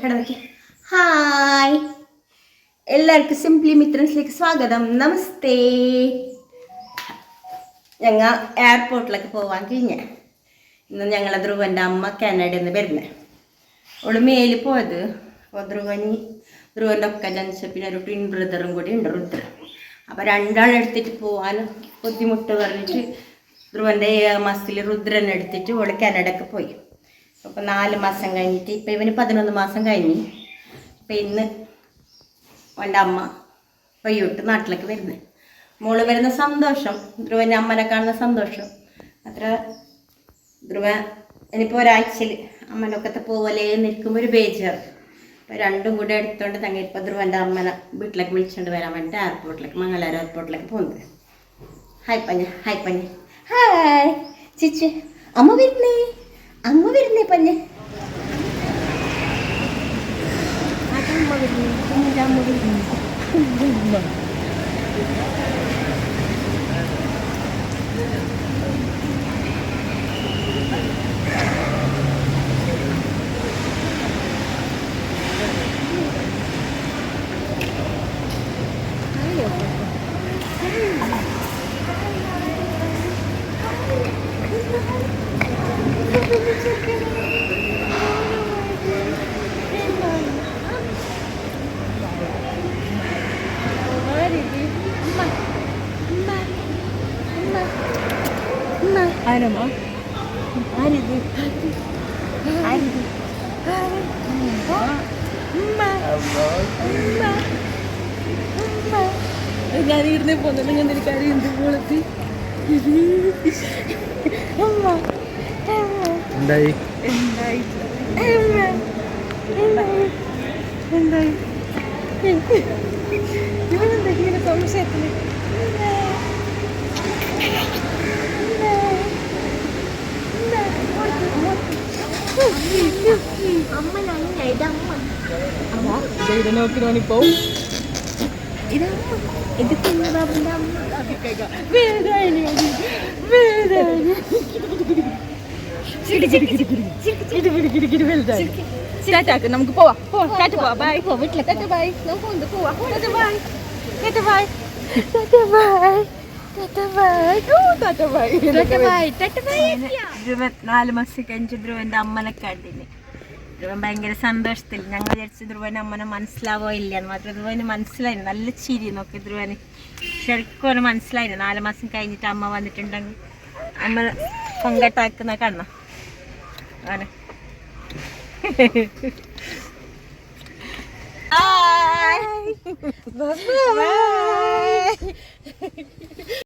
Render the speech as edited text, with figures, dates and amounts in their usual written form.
കിടന്നൊക്കെ. Hi, എല്ലാവർക്കും simply മിത്രൻസിലേക്ക് സ്വാഗതം. നമസ്തേ. ഞങ്ങൾ എയർപോർട്ടിലേക്ക് പോവാൻ കഴിഞ്ഞ ഇന്ന് ഞങ്ങളെ ധ്രുവൻ്റെ അമ്മ കാനഡയിൽ നിന്ന് വരുന്നത്. അവള് മേലിൽ പോയത്. അപ്പോൾ ധ്രുവൻ്റെ ഒക്കെ ജനിച്ച പിന്നെ ഒരു ട്വിൻ ബ്രദറും കൂടി ഉണ്ട്, രുദ്ര. അപ്പോൾ രണ്ടാളെടുത്തിട്ട് പോകാൻ ബുദ്ധിമുട്ട് പറഞ്ഞിട്ട് ധ്രുവൻ്റെ 7 മാസത്തിൽ രുദ്രനെ എടുത്തിട്ട് അവള് കാനഡയ്ക്ക് പോയി. അപ്പോൾ 4 മാസം കഴിഞ്ഞിട്ട് ഇപ്പം ഇവന് 11 മാസം കഴിഞ്ഞ്. അപ്പം ഇന്ന് അവൻ്റെ അമ്മ വയ്യോട്ട് നാട്ടിലേക്ക് വരുന്നത്. മോള് വരുന്ന സന്തോഷം, ധ്രുവൻ്റെ അമ്മനെ കാണുന്ന സന്തോഷം അത്ര. ധ്രുവൻ ഇനിയിപ്പോൾ ഒരാഴ്ചയിൽ അമ്മനൊക്കത്തെ പോലെ നിൽക്കുമ്പോൾ ഒരു ബേജാറ്. അപ്പോൾ രണ്ടും കൂടെ എടുത്തുകൊണ്ട് തങ്ങി ഇപ്പോൾ ധ്രുവൻ്റെ അമ്മനെ വീട്ടിലേക്ക് വിളിച്ചുകൊണ്ട് വരാൻ വേണ്ടിയിട്ട് എയർപോർട്ടിലേക്ക്, മംഗലാപുരം എയർപോർട്ടിലേക്ക് പോകുന്നത്. ഹായ് പഞ്ഞ, ഹായ് പഞ്ഞ, ഹായ് ചിച്ച്. അമ്മ വരുന്നേ, അമ്മ വരുന്നേ പഞ്ഞ, അമ്മ വരുന്നേ, അമ്മ വരുന്നേ. ആരമ്മ, ആരിത്, ആരിത്, ഞാൻ ഇരുന്നേ പോന്നില്ല. ഞാൻ എനിക്ക് അറിയുന്നത് പോളത്തി എന്തായി എന്തായി എന്തായി ഇവനെന്തെങ്കിലും സംശയത്തിന് നോക്കി നോണിപ്പോ ഇത് കുഞ്ഞാബിന്റെ അമ്മ. നമുക്ക് പോവാം, ബൈ. വീട്ടിലേക്ക് ബൈ, നമുക്ക് പോവാം. ബൈ, ബൈ, ധ്രുവൻ 4 മാസം കഴിഞ്ഞ് ധ്രുവൻ്റെ അമ്മനെ കണ്ടിന്. ധ്രുവൻ ഭയങ്കര സന്തോഷത്തിൽ. ഞങ്ങൾ വിചാരിച്ചു ധ്രുവന് അമ്മനെ മനസ്സിലാവോ ഇല്ല എന്ന്. മാത്രം ധ്രുവന് മനസ്സിലായി. നല്ല ചിരി നോക്കി ധ്രുവന് ശരിക്കും അവന് മനസ്സിലായി. 4 മാസം കഴിഞ്ഞിട്ട് അമ്മ വന്നിട്ടുണ്ടെങ്കിൽ അമ്മ പങ്കട്ടാക്കുന്ന കാണണം അവന്.